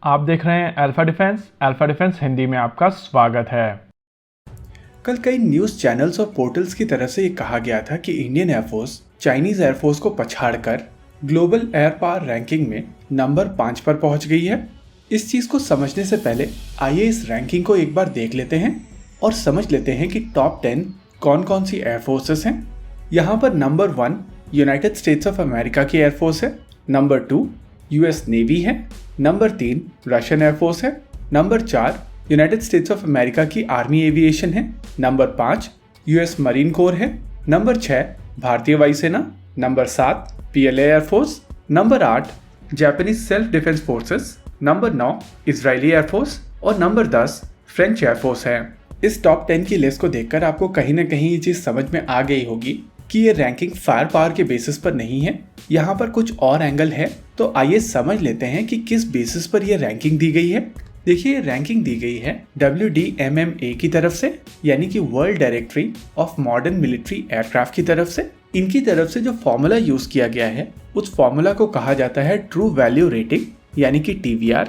आप देख रहे हैं अल्फा डिफेंस हिंदी में आपका स्वागत है। कल कई न्यूज चैनल्स और पोर्टल्स की तरफ से ये कहा गया था कि इंडियन एयरफोर्स चाइनीज एयरफोर्स को पछाड़कर ग्लोबल एयर पावर रैंकिंग में नंबर 5 पर पहुंच गई है। इस चीज को समझने से पहले आइए इस रैंकिंग को एक बार देख लेते हैं और समझ लेते हैं कि टॉप 10 कौन कौन सी एयरफोर्सेस हैं। यहाँ पर number 1 United states of America की एयरफोर्स है, नंबर 2 यूएस नेवी है, नंबर 3 रशियन एयरफोर्स है, number 4 United states of America की आर्मी एविएशन है, नंबर 5 यूएस मरीन कोर है, नंबर 6 भारतीय वायुसेना, number 7 PLA air force, number 8 Japanese self defence forces, number 9 Israeli air force और नंबर 10 फ्रेंच एयरफोर्स है। इस टॉप 10 की लिस्ट को देखकर आपको कहीं ना कहीं ये चीज समझ में आ गई होगी कि ये रैंकिंग फायर पावर के बेसिस पर नहीं है, यहाँ पर कुछ और एंगल है। तो आइए समझ लेते हैं कि किस बेसिस पर यह रैंकिंग दी गई है। देखिए, ये रैंकिंग दी गई है WDMMA की तरफ से, यानी कि world directory of modern military aircraft की तरफ से। इनकी तरफ से जो फॉर्मूला यूज किया गया है उस फॉर्मूला को कहा जाता है ट्रू वैल्यू रेटिंग, यानी कि TVR।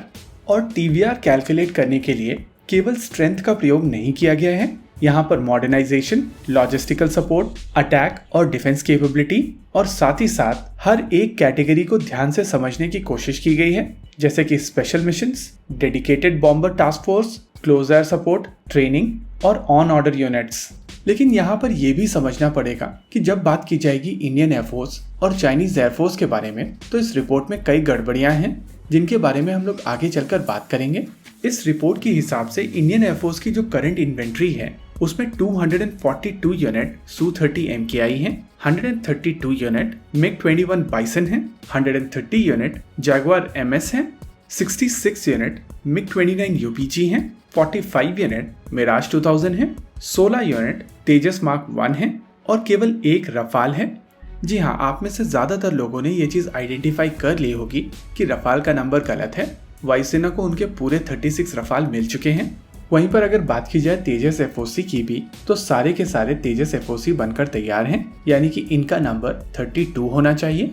और TVR कैलकुलेट करने के लिए केवल स्ट्रेंथ का प्रयोग नहीं किया गया है, यहाँ पर मॉडर्नाइजेशन, लॉजिस्टिकल सपोर्ट, अटैक और डिफेंस कैपेबिलिटी और साथ ही साथ हर एक कैटेगरी को ध्यान से समझने की कोशिश की गई है, जैसे कि special missions, dedicated bomber task force, close air support, training और ऑन ऑर्डर यूनिट्स। लेकिन यहाँ पर यह भी समझना पड़ेगा कि जब बात की जाएगी इंडियन एयरफोर्स और चाइनीज एयरफोर्स के बारे में, तो इस रिपोर्ट में कई गड़बड़ियां हैं जिनके बारे में हम लोग आगे चलकर बात करेंगे। इस रिपोर्ट के हिसाब से इंडियन एयरफोर्स की जो करंट इन्वेंट्री है उसमें 242 यूनिट Su-30 MKI हैं, 132 यूनिट MiG-21 बाइसन हैं, 130 यूनिट जैगुआर MS हैं, 66 यूनिट MiG-29 UPG हैं, 45 यूनिट मिराज 2000 हैं, 16 यूनिट तेजस मार्क 1 हैं और केवल एक रफाल है। जी हाँ, आप में से ज्यादातर लोगों ने ये चीज आइडेंटिफाई कर ली होगी कि रफाल का नंबर गलत है। वायुसेना को उनके पूरे 36 रफाल मिल चुके हैं। वहीं पर अगर बात की जाए तेजस FOC की भी, तो सारे के सारे तेजस FOC बनकर तैयार हैं, यानी कि इनका नंबर 32 होना चाहिए।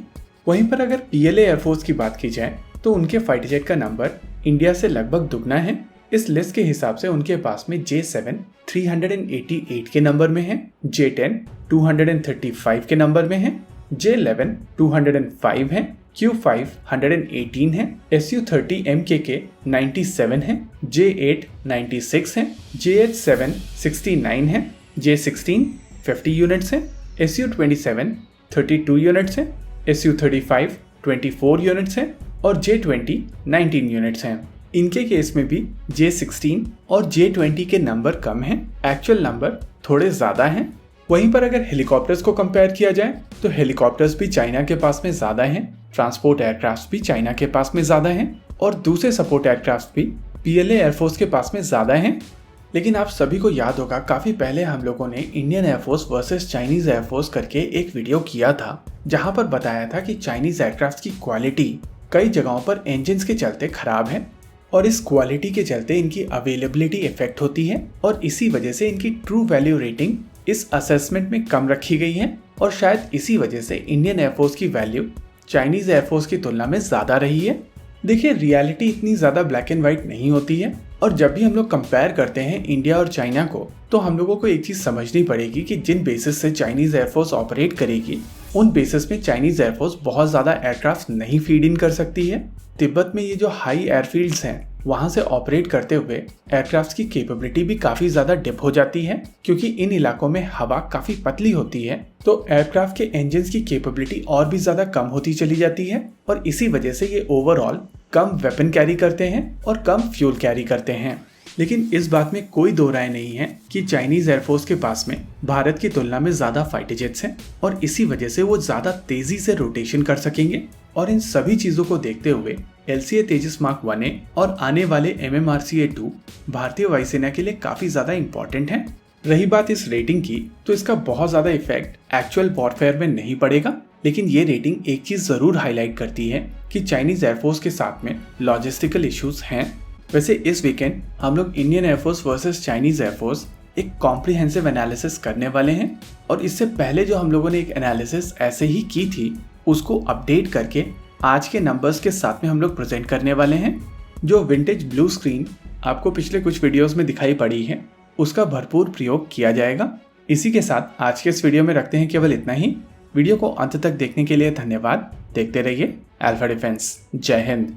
वहीं पर अगर PLA एयरफोर्स की बात की जाए तो उनके फाइटर जेट का नंबर इंडिया से लगभग दुगना है। इस लिस्ट के हिसाब से उनके पास में J7 388 के नंबर में है, J10 235 के नंबर में है, J11 205 है, Q5 118 है, Su-30 MKK 97 है, J8 96 है, JH7 69 है, J16 50 यूनिट्स है, Su-27 32 यूनिट्स है, Su-35 24 यूनिट्स है और J20 19 यूनिट्स हैं। इनके केस में भी J16 और J20 के नंबर कम हैं, एक्चुअल नंबर थोड़े ज़्यादा हैं। वहीं पर अगर हेलीकॉप्टर्स को कंपेयर किया जाए तो हेलीकॉप्टर्स भी चाइना के पास में ज़्यादा हैं, ट्रांसपोर्ट एयरक्राफ्ट भी चाइना के पास में ज़्यादा हैं और दूसरे सपोर्ट एयरक्राफ्ट भी PLA एयरफोर्स के पास में ज़्यादा हैं। लेकिन आप सभी को याद होगा, काफ़ी पहले हम लोगों ने Indian air force versus Chinese air force करके एक वीडियो किया था, जहाँ पर बताया था कि चाइनीज़ एयरक्राफ्ट की क्वालिटी कई जगहों पर इंजन्स के चलते खराब है और इस क्वालिटी के चलते इनकी अवेलेबिलिटी इफेक्ट होती है और इसी वजह से इनकी ट्रू वैल्यू रेटिंग इस असेसमेंट में कम रखी गई है और शायद इसी वजह से इंडियन एयरफोर्स की वैल्यू चाइनीज एयरफोर्स की तुलना में ज़्यादा रही है। देखिए, रियलिटी इतनी ज़्यादा ब्लैक एंड व्हाइट नहीं होती है और जब भी हम लोग कंपेयर करते हैं इंडिया और चाइना को, तो हम लोगों को एक चीज़ समझनी पड़ेगी कि जिन बेसिस से चाइनीज एयरफोर्स ऑपरेट करेगी उन बेसिस में चाइनीज एयरफोर्स बहुत ज़्यादा एयरक्राफ्ट नहीं फीड इन कर सकती है। तिब्बत में ये जो हाई एयरफील्ड्स हैं वहाँ से ऑपरेट करते हुए एयरक्राफ्ट की कैपेबिलिटी भी काफ़ी ज़्यादा डिप हो जाती है, क्योंकि इन इलाकों में हवा काफ़ी पतली होती है, तो एयरक्राफ्ट के इंजन्स की कैपेबिलिटी और भी ज़्यादा कम होती चली जाती है और इसी वजह से ये ओवरऑल कम वेपन कैरी करते हैं और कम फ्यूल कैरी करते हैं। लेकिन इस बात में कोई दो राय नहीं है कि चाइनीज एयरफोर्स के पास में भारत की तुलना में ज़्यादा फाइटर जेट्स हैं और इसी वजह से वो ज़्यादा तेज़ी से रोटेशन कर सकेंगे। और इन सभी चीज़ों को देखते हुए LCA तेजस मार्क 1A और आने वाले MMRCA 2 भारतीय वायुसेना के लिए काफ़ी ज़्यादा इंपॉर्टेंट है। रही बात इस रेटिंग की, तो इसका बहुत ज़्यादा इफेक्ट एक्चुअल वॉरफेयर में नहीं पड़ेगा, लेकिन ये रेटिंग एक चीज़ ज़रूर हाईलाइट करती है कि चाइनीज़ एयरफोर्स के साथ में लॉजिस्टिकल इश्यूज़ हैं। वैसे इस वीकेंड हम लोग Indian air force versus Chinese air force एक कॉम्प्रिहेंसिव एनालिसिस करने वाले हैं और इससे पहले जो हम लोगों ने एक एनालिसिस ऐसे ही की थी उसको अपडेट करके आज के नंबर्स के साथ में हम लोग प्रेजेंट करने वाले हैं। जो विंटेज ब्लू स्क्रीन आपको पिछले कुछ वीडियोस में दिखाई पड़ी है उसका भरपूर प्रयोग किया जाएगा। इसी के साथ आज के इस वीडियो में रखते हैं केवल इतना ही। वीडियो को अंत तक देखने के लिए धन्यवाद। देखते रहिए अल्फा डिफेंस। जय हिंद।